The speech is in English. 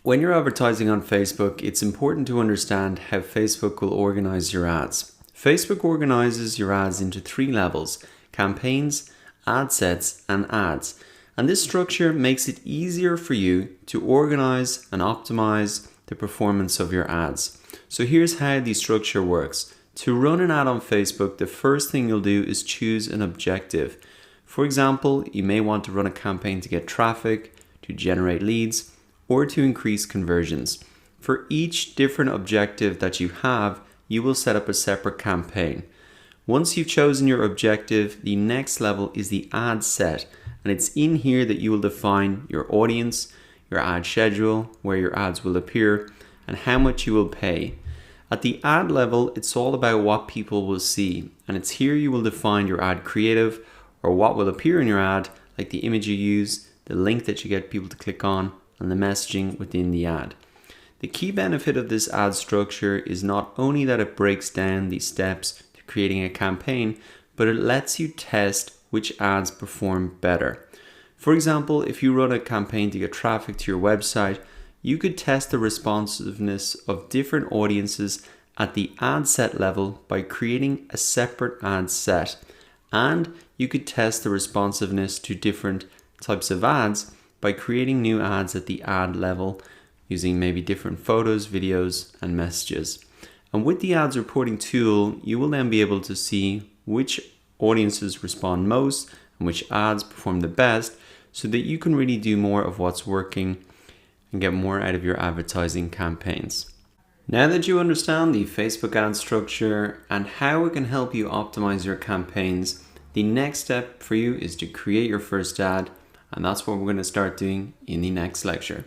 When you're advertising on Facebook, it's important to understand how Facebook will organize your ads. Facebook organizes your ads into three levels: campaigns, ad sets, and ads. And this structure makes it easier for you to organize and optimize the performance of your ads. So here's how the structure works. To run an ad on Facebook, the first thing you'll do is choose an objective. For example, you may want to run a campaign to get traffic, to generate leads, or to increase conversions. For each different objective that you have, you will set up a separate campaign. Once you've chosen your objective, the next level is the ad set, and it's in here that you will define your audience, your ad schedule, where your ads will appear, and how much you will pay. At the ad level, it's all about what people will see, and it's here you will define your ad creative, or what will appear in your ad, like the image you use, the link that you get people to click on, and the messaging within the ad. The key benefit of this ad structure is not only that it breaks down the steps to creating a campaign, but it lets you test which ads perform better. For example, if you run a campaign to get traffic to your website, you could test the responsiveness of different audiences at the ad set level by creating a separate ad set. And you could test the responsiveness to different types of ads by creating new ads at the ad level using maybe different photos, videos, and messages. And with the ads reporting tool, you will then be able to see which audiences respond most and which ads perform the best, so that you can really do more of what's working and get more out of your advertising campaigns. Now that you understand the Facebook ad structure and how it can help you optimize your campaigns, the next step for you is to create your first ad, and that's what we're going to start doing in the next lecture.